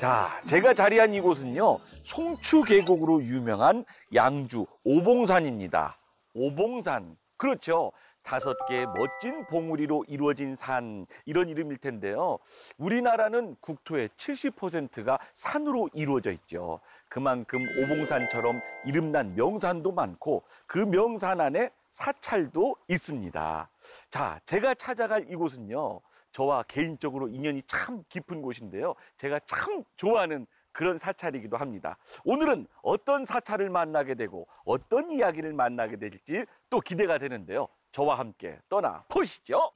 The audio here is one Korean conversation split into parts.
자, 제가 자리한 이곳은요, 송추 계곡으로 유명한 양주 오봉산입니다. 오봉산, 그렇죠. 5개의 멋진 봉우리로 이루어진 산, 이런 이름일 텐데요. 우리나라는 국토의 70%가 산으로 이루어져 있죠. 그만큼 오봉산처럼 이름난 명산도 많고 그 명산 안에 사찰도 있습니다. 자, 제가 찾아갈 이곳은요, 저와 개인적으로 인연이 참 깊은 곳인데요. 제가 참 좋아하는 그런 사찰이기도 합니다. 오늘은 어떤 사찰을 만나게 되고 어떤 이야기를 만나게 될지 또 기대가 되는데요. 저와 함께 떠나 보시죠.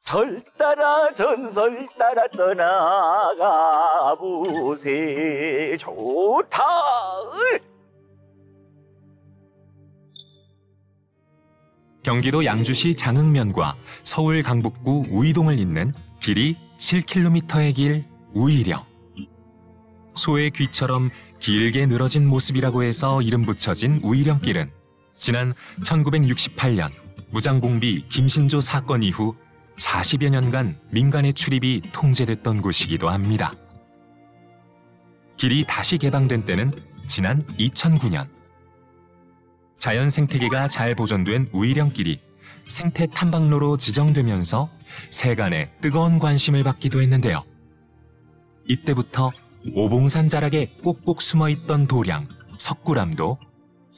절 따라 전설 따라 떠나가 보세. 좋다. 경기도 양주시 장흥면과 서울 강북구 우이동을 잇는 길이 7km의 길 우이령. 소의 귀처럼 길게 늘어진 모습이라고 해서 이름 붙여진 우이령길은 지난 1968년 무장공비 김신조 사건 이후 40여 년간 민간의 출입이 통제됐던 곳이기도 합니다. 길이 다시 개방된 때는 지난 2009년. 자연 생태계가 잘 보존된 우이령길이 생태 탐방로로 지정되면서 세간의 뜨거운 관심을 받기도 했는데요. 이때부터 오봉산 자락에 꼭꼭 숨어있던 도량, 석굴암도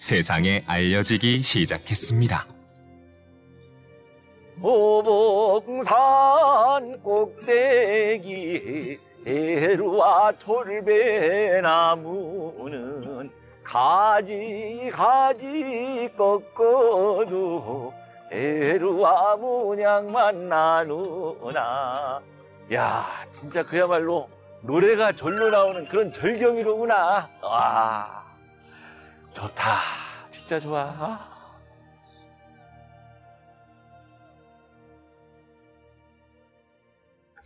세상에 알려지기 시작했습니다. 오봉산 꼭대기 에루와 톨배나무는 가지 꺾어도 에루와 문양만 나누나. 야, 진짜 그야말로 노래가 절로 나오는 그런 절경이로구나. 와, 좋다. 진짜 좋아.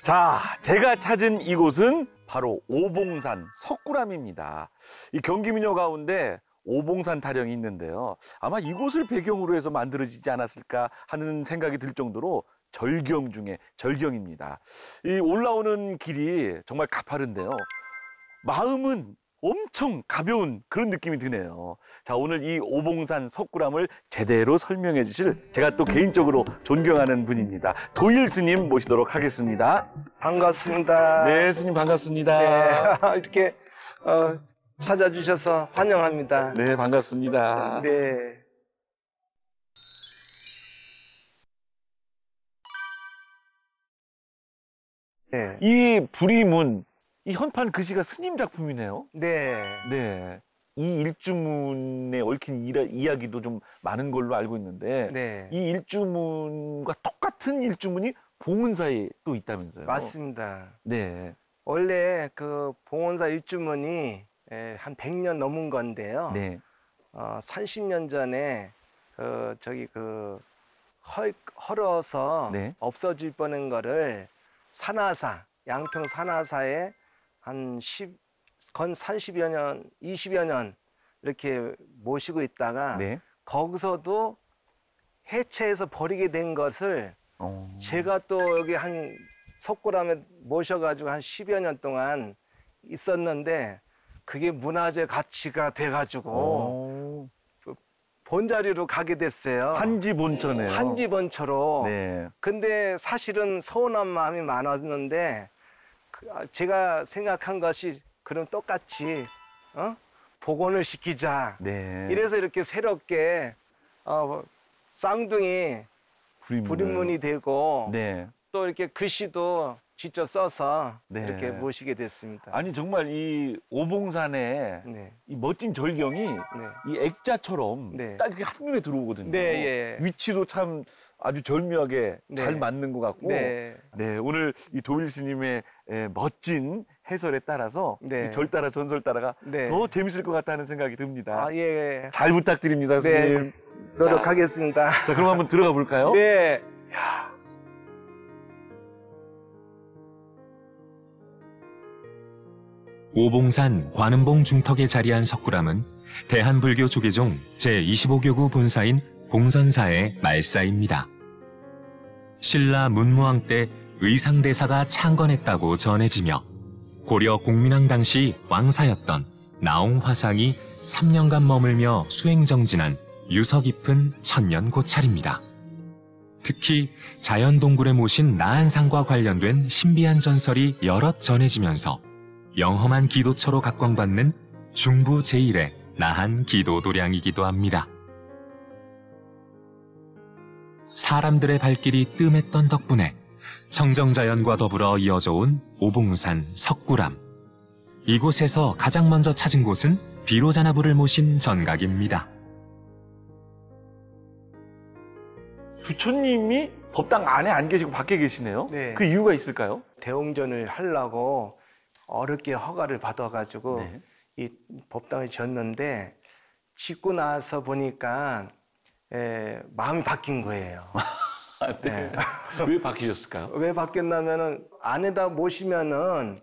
자, 제가 찾은 이곳은 바로 오봉산 석굴암입니다. 이 경기민요 가운데 오봉산 타령이 있는데요. 아마 이곳을 배경으로 해서 만들어지지 않았을까 하는 생각이 들 정도로 절경 중에 절경입니다. 이 올라오는 길이 정말 가파른데요. 마음은 엄청 가벼운 그런 느낌이 드네요. 자, 오늘 이 오봉산 석굴암을 제대로 설명해 주실 제가 또 개인적으로 존경하는 분입니다. 도일 스님 모시도록 하겠습니다. 반갑습니다. 네, 스님 반갑습니다. 네, 이렇게 찾아주셔서 환영합니다. 네, 반갑습니다. 네. 네. 이 부리문, 이 현판 글씨가 스님 작품이네요. 네. 네. 이 일주문에 얽힌 이야기도 좀 많은 걸로 알고 있는데, 네. 이 일주문과 똑같은 일주문이 봉은사에 또 있다면서요? 맞습니다. 네. 원래 그 봉원사 일주문이 한 100년 넘은 건데요. 네. 30년 전에 헐어서 네. 없어질 뻔한 거를 산하사, 양평 산하사에 건 30여 년, 20여 년 이렇게 모시고 있다가 네. 거기서도 해체해서 버리게 된 것을 제가 또 여기 한 석굴암에 모셔가지고 한 10여 년 동안 있었는데 그게 문화재 가치가 돼가지고 본자리로 가게 됐어요. 한지본처네요. 한지본처로. 네. 근데 사실은 서운한 마음이 많았는데 제가 생각한 것이 그럼 똑같이 복원을 시키자. 네. 이래서 이렇게 새롭게 쌍둥이 부림문이 되고 네. 또 이렇게 글씨도 직접 써서 네. 이렇게 모시게 됐습니다. 아니 정말 이 오봉산의 네. 이 멋진 절경이 이 액자처럼 네. 딱 이렇게 한눈에 들어오거든요. 네, 예. 위치도 참 아주 절묘하게 네. 잘 맞는 것 같고, 네. 네, 오늘 이 도일 스님의 멋진 해설에 따라서 네. 이 절 따라 전설 따라가 네. 더 재밌을 것 같다는 생각이 듭니다. 아, 예. 잘 부탁드립니다, 네. 스님. 노력하겠습니다. 자, 그럼 한번 들어가 볼까요? 네. 오봉산 관음봉 중턱에 자리한 석굴암은 대한불교 조계종 제25교구 본사인 봉선사의 말사입니다. 신라 문무왕 때 의상대사가 창건했다고 전해지며 고려 공민왕 당시 왕사였던 나홍화상이 3년간 머물며 수행정진한 유서 깊은 천년 고찰입니다. 특히 자연동굴에 모신 나한상과 관련된 신비한 전설이 여럿 전해지면서 영험한 기도처로 각광받는 중부 제1의 나한 기도도량이기도 합니다. 사람들의 발길이 뜸했던 덕분에 청정자연과 더불어 이어져 온 오봉산 석굴암. 이곳에서 가장 먼저 찾은 곳은 비로자나부를 모신 전각입니다. 부처님이 법당 안에 안 계시고 밖에 계시네요. 네. 그 이유가 있을까요? 대웅전을 하려고 어렵게 허가를 받아가지고 네. 이 법당을 지었는데 짓고 나서 보니까 마음이 바뀐 거예요. 네. 왜 바뀌셨을까요? 왜 바뀌었냐면은 안에다 모시면은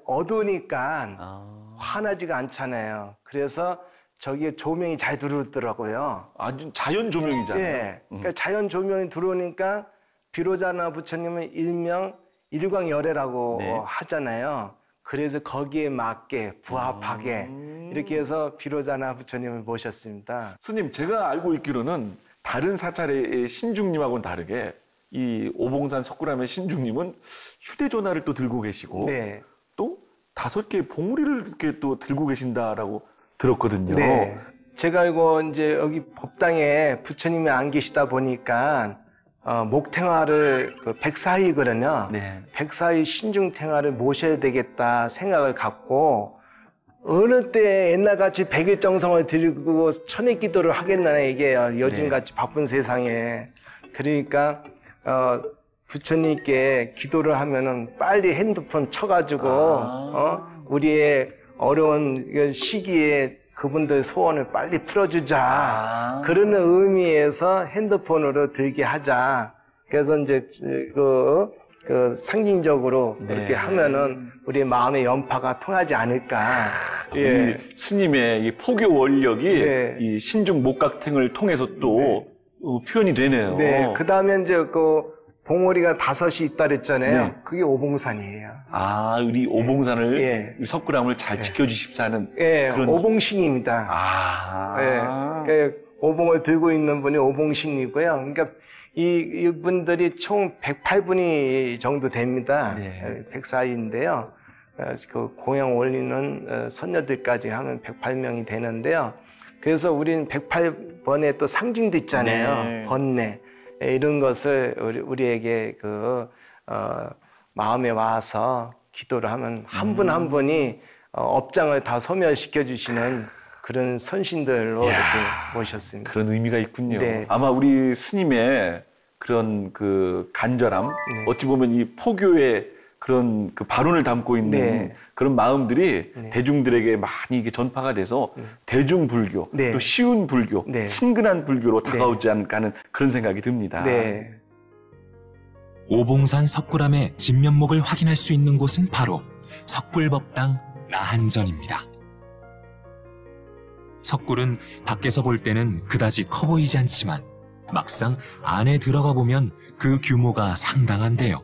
어두우니까 환하지가 않잖아요. 그래서 저기에 조명이 잘 들어오더라고요. 아주 자연 조명이잖아요. 예. 그러니까 자연 조명이 들어오니까 비로자나 부처님은 일명 일광열애라고 네. 하잖아요. 그래서 거기에 맞게 부합하게 이렇게 해서 비로자나 부처님을 모셨습니다. 스님, 제가 알고 있기로는 다른 사찰의 신중님하고는 다르게 이 오봉산 석굴암의 신중님은 휴대전화를 또 들고 계시고 네. 또 5개의 봉우리를 이렇게 또 들고 계신다라고 들었거든요. 네. 제가 이거 이제 여기 법당에 부처님이 안 계시다 보니까 목탱화를 백사이거든요. 네. 백사이 신중탱화를 모셔야 되겠다 생각을 갖고 어느 때 옛날같이 백일정성을 들고 천일기도를 하겠나 이게요. 요즘같이 바쁜 세상에. 그러니까 부처님께 기도를 하면은 빨리 핸드폰 쳐가지고 우리의 어려운 시기에 그분들 소원을 빨리 풀어주자. 그런 의미에서 핸드폰으로 들게 하자. 그래서 이제 그 상징적으로 그렇게 하면은 우리의 마음의 연파가 통하지 않을까. 예. 스님의 이 포교 원력이 네. 이 신중 목각탱을 통해서 또 표현이 되네요. 네. 그 다음에 이제 그 봉오리가 5이 있다 그랬잖아요. 네. 그게 오봉산이에요. 아, 우리 오봉산을, 예. 이 석굴암을 잘 지켜주십사는 예, 그런. 오봉신입니다. 아. 예, 오봉을 들고 있는 분이 오봉신이고요. 그러니까 이분들이 총 108분이 정도 됩니다. 네. 104인데요. 그 공양 올리는 선녀들까지 하면 108명이 되는데요. 그래서 우리는 108번의 또 상징도 있잖아요. 네. 번뇌. 이런 것을 우리에게 마음에 와서 기도를 하면 한 분 한 분이 업장을 다 소멸시켜 주시는 그런 선신들로 이렇게 모셨습니다. 그런 의미가 있군요. 네. 아마 우리 스님의 그런 그 간절함, 어찌 보면 이 포교의 그런 그 발언을 담고 있는 네. 그런 마음들이 네. 대중들에게 많이 이게 전파가 돼서 대중불교, 네. 또 쉬운 불교, 네. 친근한 불교로 다가오지 않을까 하는 그런 생각이 듭니다. 네. 오봉산 석굴암의 진면목을 확인할 수 있는 곳은 바로 석굴법당 나한전입니다. 석굴은 밖에서 볼 때는 그다지 커 보이지 않지만 막상 안에 들어가 보면 그 규모가 상당한데요.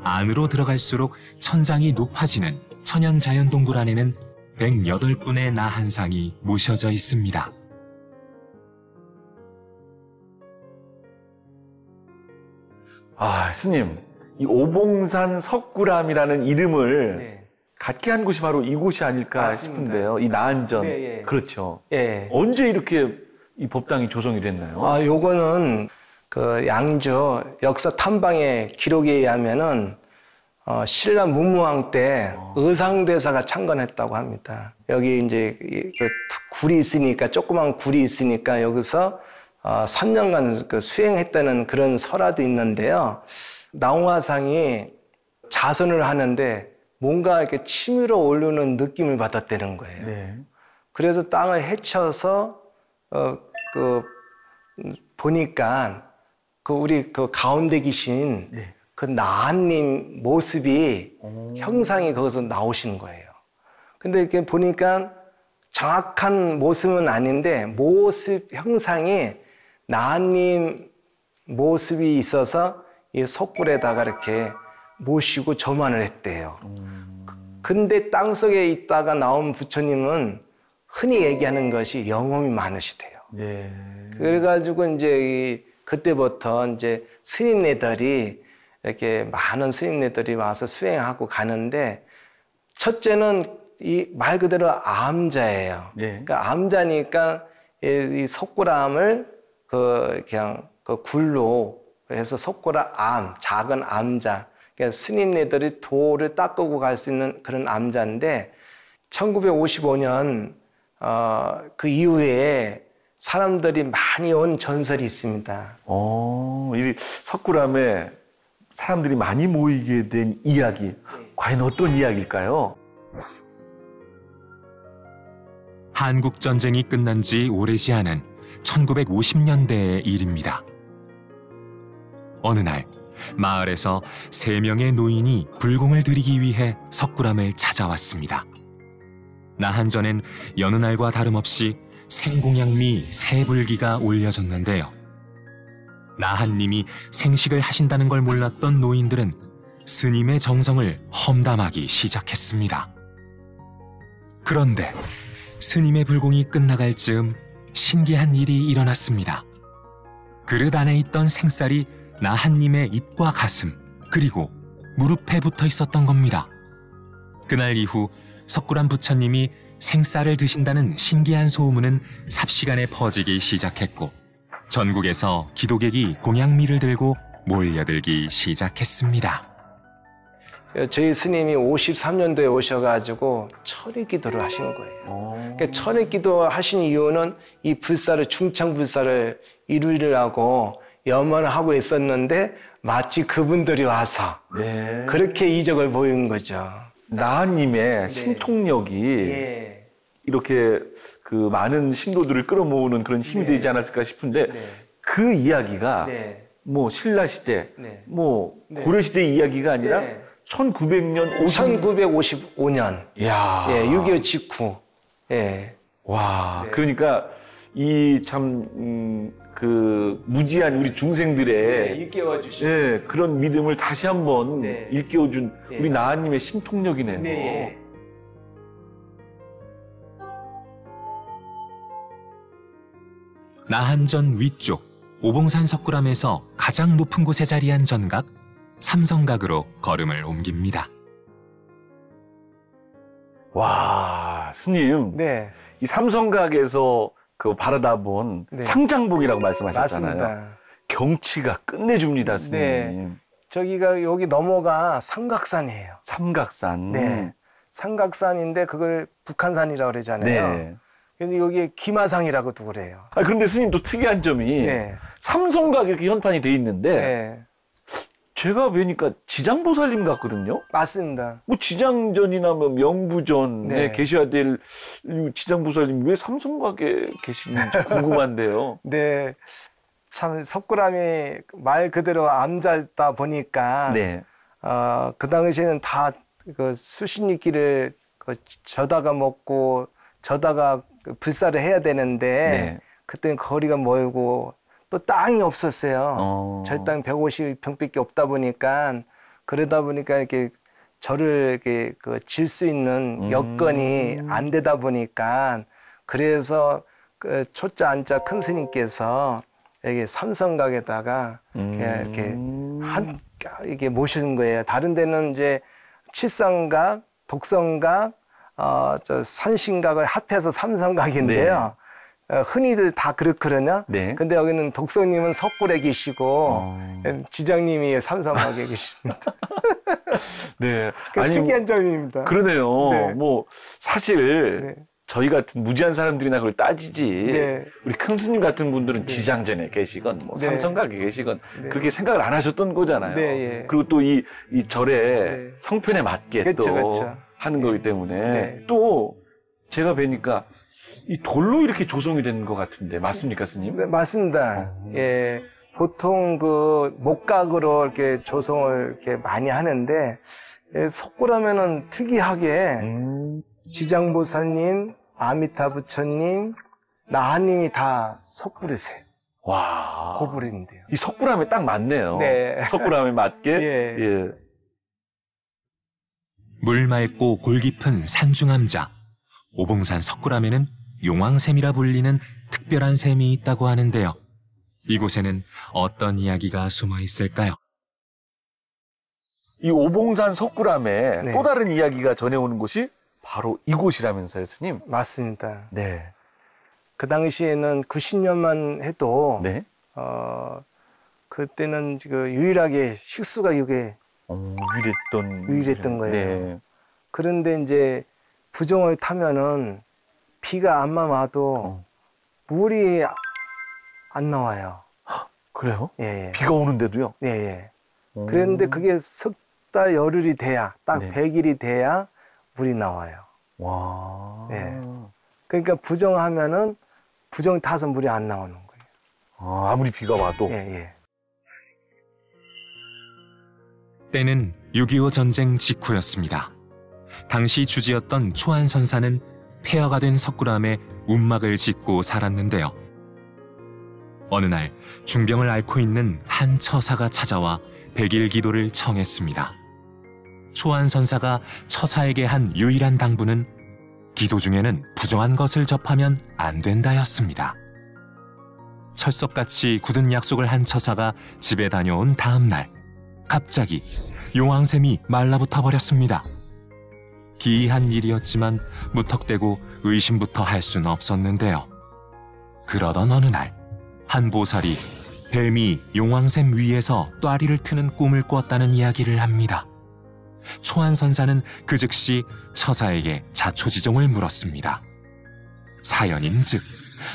안으로 들어갈수록 천장이 높아지는 천연자연동굴 안에는 108분의 나한상이 모셔져 있습니다. 아, 스님, 이 오봉산 석굴암이라는 이름을 네. 갖게 한 곳이 바로 이곳이 아닐까 맞습니다. 싶은데요. 이 나한전. 네, 예. 그렇죠. 예. 언제 이렇게 이 법당이 조성이 됐나요? 요거는 그 양주 역사 탐방의 기록에 의하면은 신라 문무왕 때 의상대사가 창건했다고 합니다. 여기 이제 그 굴이 있으니까 조그만 굴이 있으니까 여기서 3년간 그 수행했다는 그런 설화도 있는데요. 나홍화상이 자선을 하는데 뭔가 이렇게 치밀어 오르는 느낌을 받았다는 거예요. 네. 그래서 땅을 헤쳐서 보니까 우리 가운데 계신 네. 그 나한님 모습이 형상이 거기서 나오시는 거예요. 근데 이렇게 보니까 정확한 모습은 아닌데 모습 형상이 나한님 모습이 있어서 이 석굴에다가 이렇게 모시고 점안을 했대요. 근데 땅속에 있다가 나온 부처님은 흔히 얘기하는 것이 영험이 많으시대요. 네. 그래가지고 이제 그때부터 이제 스님네들이 이렇게 많은 스님네들이 와서 수행하고 가는데, 첫째는 이 말 그대로 암자예요. 네. 그러니까 암자니까 이 석굴암을 그냥 그 굴로 해서 석굴암 암, 작은 암자. 그러니까 스님네들이 도를 닦고 갈 수 있는 그런 암자인데, 1955년 그 이후에 사람들이 많이 온 전설이 있습니다. 이 석굴암에 사람들이 많이 모이게 된 이야기, 과연 어떤 이야기일까요? 한국 전쟁이 끝난 지 오래지 않은 1950년대의 일입니다. 어느 날 마을에서 3명의 노인이 불공을 드리기 위해 석굴암을 찾아왔습니다. 나한전엔 여느 날과 다름없이 생공양미 새불기가 올려졌는데요. 나한님이 생식을 하신다는 걸 몰랐던 노인들은 스님의 정성을 험담하기 시작했습니다. 그런데 스님의 불공이 끝나갈 즈음 신기한 일이 일어났습니다. 그릇 안에 있던 생쌀이 나한님의 입과 가슴, 그리고 무릎에 붙어 있었던 겁니다. 그날 이후 석굴암 부처님이 생쌀을 드신다는 신기한 소문은 삽시간에 퍼지기 시작했고, 전국에서 기도객이 공양미를 들고 몰려들기 시작했습니다. 저희 스님이 53년도에 오셔가지고 철회 기도를 하신 거예요. 그러니까 철회 기도 하신 이유는 이 불사를, 충창불사를 이루려고 염원을 하고 있었는데, 마치 그분들이 와서 네. 그렇게 이적을 보인 거죠. 나한님의 신통력이 예. 이렇게 그 많은 신도들을 끌어모으는 그런 힘이 되지 않았을까 싶은데, 그 이야기가 뭐 신라시대, 뭐 고려시대 이야기가 아니라 1900년, 1955년. 이야. 예, 6.25 직후. 예. 와, 그러니까 이 참, 그 무지한 우리 중생들의 일깨워 주시죠. 그런 믿음을 다시 한번 일깨워준 우리 나한님의 신통력이네요. 네. 나한전 위쪽 오봉산 석굴암에서 가장 높은 곳에 자리한 전각 삼성각으로 걸음을 옮깁니다. 와, 스님. 네. 이 삼성각에서 그 바라다본 상장봉이라고 말씀하셨잖아요. 맞습니다. 경치가 끝내줍니다, 스님. 네. 저기가 여기 넘어가 삼각산이에요. 삼각산. 네. 삼각산인데 그걸 북한산이라고 그러잖아요. 네. 근데 여기 기마상이라고도 그래요. 그런데 스님 또 특이한 점이 삼성각 이렇게 현판이 돼 있는데 제가 뵈니까 지장보살님 같거든요. 맞습니다. 뭐 지장전이나 뭐 명부전에 계셔야 될 지장보살님 왜 삼성각에 계시는지 궁금한데요. 네. 참 석굴암이 말 그대로 암자다 보니까 그 당시에는 다 그 수신리길을 저다가 먹고 저다가 불사를 해야 되는데 그때는 거리가 멀고 또 땅이 없었어요. 저희 땅 150평밖에 없다 보니까, 그러다 보니까 이렇게 절을 이렇게 질 수 있는 여건이 안 되다 보니까, 그래서 그 초자 안자 큰 스님께서 여기 삼성각에다가 이렇게 이게 모신 거예요. 다른 데는 이제 칠성각, 독성각, 저 산신각을 합해서 삼성각인데요. 흔히들 다 그렇거든요. 근데 여기는 독성님은 석굴에 계시고 지장님이 삼성각에 계십니다. 네. 특이한 점입니다. 그러네요. 뭐 사실 저희 같은 무지한 사람들이나 그걸 따지지 우리 큰 스님 같은 분들은 지장전에 계시건 뭐 삼성각에 계시건 그렇게 생각을 안 하셨던 거잖아요. 그리고 또 이 절의 성편에 맞게 또 하는 거기 때문에 또 제가 뵈니까 이 돌로 이렇게 조성이 된 것 같은데 맞습니까, 스님? 네, 맞습니다. 예, 보통 그 목각으로 이렇게 조성을 이렇게 많이 하는데 석굴하면은 특이하게 지장보살님, 아미타 부처님, 나한님이 다 석굴이세요. 와, 고불인데요. 이 석굴암에 딱 맞네요. 네. 석굴암에 맞게. 예. 물 맑고 골 깊은 산중암자, 오봉산 석굴암에는 용왕샘이라 불리는 특별한 샘이 있다고 하는데요. 이곳에는 어떤 이야기가 숨어 있을까요? 이 오봉산 석굴암에 네. 또 다른 이야기가 전해오는 곳이 바로 이곳이라면서요, 스님? 맞습니다. 네. 그 당시에는 90년만 해도 네. 그때는 유일하게 식수가 이게 유일했던 거예요. 네. 그런데 이제 부정을 타면은 비가 안만 와도 물이 안 나와요. 그래요? 예, 예. 비가 오는데도요? 예, 예. 그런데 그게 석 달 열흘이 돼야, 딱 네. 100일이 돼야 물이 나와요. 와. 예. 그러니까 부정하면은 부정 타서 물이 안 나오는 거예요. 아무리 비가 와도. 예, 예. 때는 6.25 전쟁 직후였습니다. 당시 주지였던 초안선사는 폐허가 된 석굴암에 운막을 짓고 살았는데요. 어느 날 중병을 앓고 있는 한 처사가 찾아와 100일 기도를 청했습니다. 초안선사가 처사에게 한 유일한 당부는 기도 중에는 부정한 것을 접하면 안 된다였습니다. 철석같이 굳은 약속을 한 처사가 집에 다녀온 다음 날 갑자기 용왕샘이 말라붙어 버렸습니다. 기이한 일이었지만 무턱대고 의심부터 할 수는 없었는데요. 그러던 어느 날 한 보살이 뱀이 용왕샘 위에서 또아리를 트는 꿈을 꾸었다는 이야기를 합니다. 초안선사는 그 즉시 처사에게 자초지종을 물었습니다. 사연인즉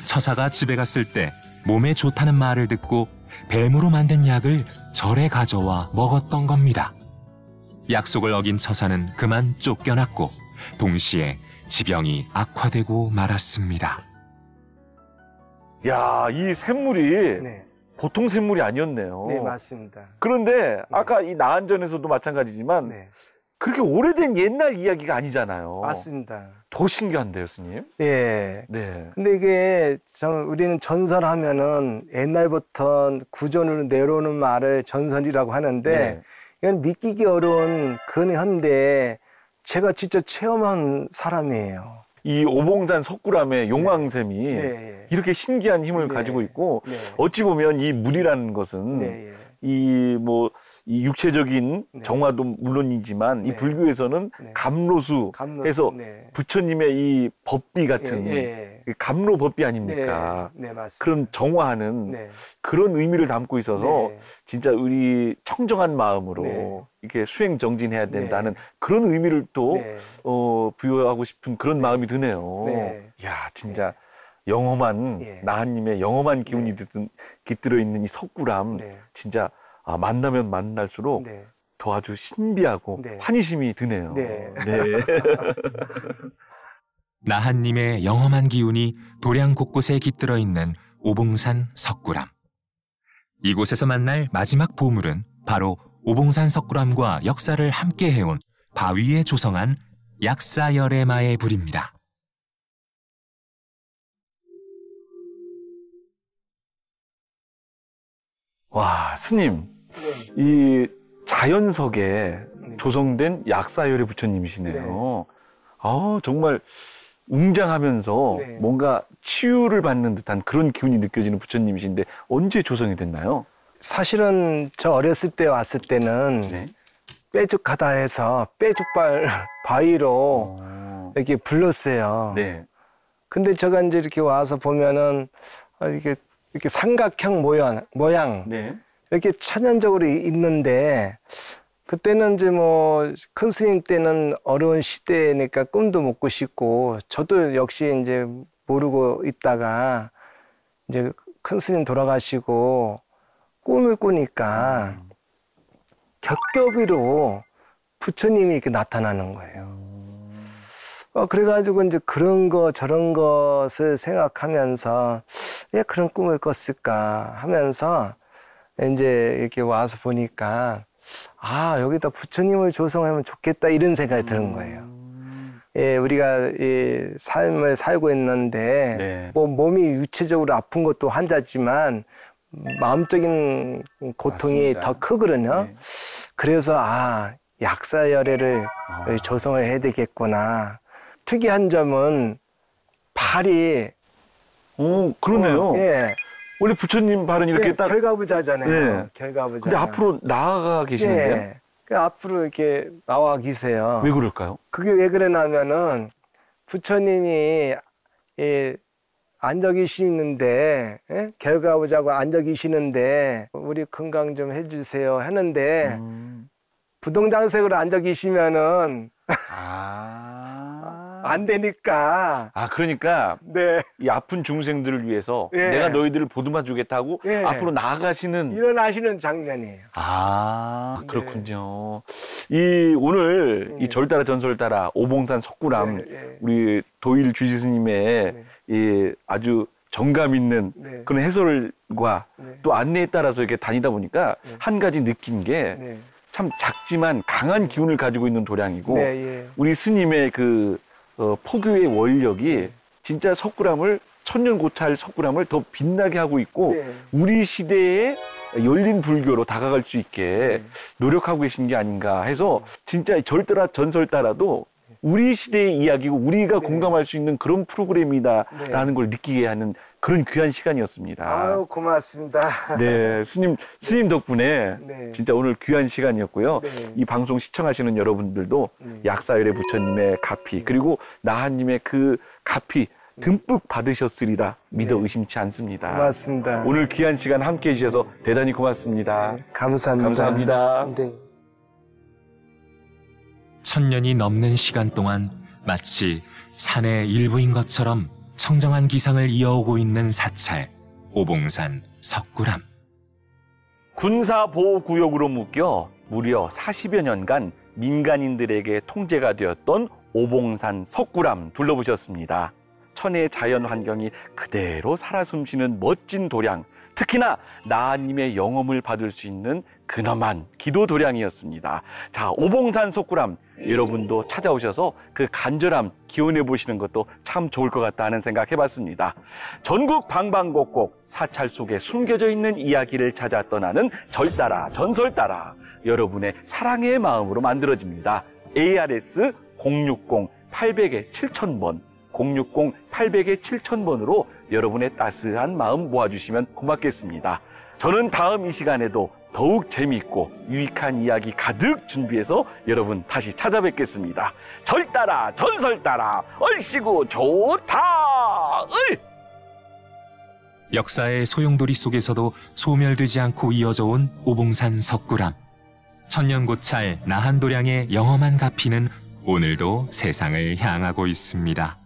처사가 집에 갔을 때 몸에 좋다는 말을 듣고 뱀으로 만든 약을 절에 가져와 먹었던 겁니다. 약속을 어긴 처사는 그만 쫓겨났고 동시에 지병이 악화되고 말았습니다. 야, 이 샘물이 네. 보통 샘물이 아니었네요. 네, 맞습니다. 그런데 아까 이 나한전에서도 마찬가지지만 네. 그렇게 오래된 옛날 이야기가 아니잖아요. 맞습니다. 더 신기한데요, 스님? 예. 네. 근데 이게 우리는 전설하면은 옛날부터 구전으로 내려오는 말을 전설이라고 하는데 네. 이건 믿기기 어려운 근현대 제가 직접 체험한 사람이에요. 이 오봉산 석굴암의 용왕샘이 네. 이렇게 신기한 힘을 네. 가지고 있고 네. 어찌 보면 이 물이라는 것은 네. 이 육체적인 네. 정화도 물론이지만 이 네. 불교에서는 네. 감로수 해서 네. 부처님의 이 법비 같은 예. 감로 법비 아닙니까? 네, 맞습니다. 그런 정화하는 네. 그런 그런 의미를 담고 있어서 네. 진짜 우리 청정한 마음으로 네. 이렇게 수행 정진해야 된다는 네. 그런 의미를 또 네. 부여하고 싶은 그런 마음이 드네요. 네. 야, 진짜 영험한 예. 나한님의 영험한 기운이 깃들어 있는 이 석굴암 네. 진짜 만나면 만날수록 네. 더 아주 신비하고 네. 환희심이 드네요. 네. 나한님의 영험한 기운이 도량 곳곳에 깃들어 있는 오봉산 석굴암. 이곳에서 만날 마지막 보물은 바로 오봉산 석굴암과 역사를 함께 해온 바위에 조성한 약사열애마의 불입니다. 와, 스님, 이 자연석에 조성된 약사열애 부처님이시네요. 정말 웅장하면서 네. 뭔가 치유를 받는 듯한 그런 기운이 느껴지는 부처님이신데 언제 조성이 됐나요? 사실은 저 어렸을 때 왔을 때는 네. 빼죽하다 해서 빼죽발 바위로 이렇게 불렀어요. 네. 근데 제가 이제 이렇게 와서 보면은 이렇게 삼각형 모양 네. 이렇게 천연적으로 있는데 그때는 이제 뭐 큰 스님 때는 어려운 시대니까 꿈도 못 꾸시고 저도 역시 이제 모르고 있다가 이제 큰 스님 돌아가시고 꿈을 꾸니까 겹겹이로 부처님이 이렇게 나타나는 거예요. 그래가지고 이제 그런 거 저런 것을 생각하면서 왜 그런 꿈을 꿨을까 하면서 이제 이렇게 와서 보니까 여기다 부처님을 조성하면 좋겠다 이런 생각이 드는 거예요. 예, 우리가 이 삶을 살고 있는데 네. 뭐 몸이 유체적으로 아픈 것도 환자지만 마음적인 고통이 맞습니다. 더 크거든요. 네. 그래서 약사열애를 조성을 해야 되겠구나. 특이한 점은 발이 그러네요. 예. 원래 부처님 발은 이렇게 예, 딱. 결과부자잖아요. 네. 결과부자. 근데 앞으로 나아가 계시는데요? 예. 그 앞으로 이렇게 나와 계세요. 왜 그럴까요? 그게 왜 그러냐면은 부처님이 앉아 계시는데 결과부자고 앉아 계시는데 우리 건강 좀 해주세요 하는데 부동장색으로 앉아 계시면은 안 되니까. 그러니까 네. 이 아픈 중생들을 위해서 예. 내가 너희들을 보듬어 주겠다고 예. 앞으로 나아가시는. 일어나시는 장면이에요. 그렇군요. 이 오늘 이 절따라 전설따라 오봉산 석굴암 우리 도일 주지스님의 이 아주 정감 있는 그런 해설과 또 안내에 따라서 이렇게 다니다 보니까 한 가지 느낀 게 참 작지만 강한 기운을 가지고 있는 도량이고 우리 스님의 그 포교의 원력이 진짜 석굴암을 천년고찰 석굴암을 더 빛나게 하고 있고 우리 시대에 열린 불교로 다가갈 수 있게 노력하고 계신 게 아닌가 해서 진짜 절따라 전설따라도 우리 시대의 이야기고 우리가 공감할 수 있는 그런 프로그램이다라는 걸 느끼게 하는 그런 귀한 시간이었습니다. 아유, 고맙습니다. 네, 스님 덕분에 진짜 오늘 귀한 시간이었고요. 이 방송 시청하시는 여러분들도 약사열애 부처님의 가피 그리고 나한님의 그 가피 듬뿍 받으셨으리라 믿어 의심치 않습니다. 고맙습니다. 오늘 귀한 시간 함께해 주셔서 대단히 고맙습니다. 감사합니다. 감사합니다. 네. 1000년이 넘는 시간 동안 마치 산의 일부인 것처럼 청정한 기상을 이어오고 있는 사찰 오봉산 석굴암. 군사보호구역으로 묶여 무려 40여 년간 민간인들에게 통제가 되었던 오봉산 석굴암 둘러보셨습니다. 천혜의 자연 환경이 그대로 살아 숨쉬는 멋진 도량, 특히나 나한님의 영험을 받을 수 있는 근엄한 기도 도량이었습니다. 자, 오봉산 석굴암 여러분도 찾아오셔서 그 간절함 기원해 보시는 것도 참 좋을 것 같다 하는 생각 해봤습니다. 전국 방방곡곡 사찰 속에 숨겨져 있는 이야기를 찾아 떠나는 절따라 전설따라 여러분의 사랑의 마음으로 만들어집니다. ARS 060-800-7000번 060-800-7000번으로 여러분의 따스한 마음 모아주시면 고맙겠습니다. 저는 다음 이 시간에도 더욱 재미있고 유익한 이야기 가득 준비해서 여러분 다시 찾아뵙겠습니다. 절따라 전설따라 얼씨구 좋다 을! 역사의 소용돌이 속에서도 소멸되지 않고 이어져 온 오봉산 석굴암. 천년고찰 나한도량의 영험한 가피는 오늘도 세상을 향하고 있습니다.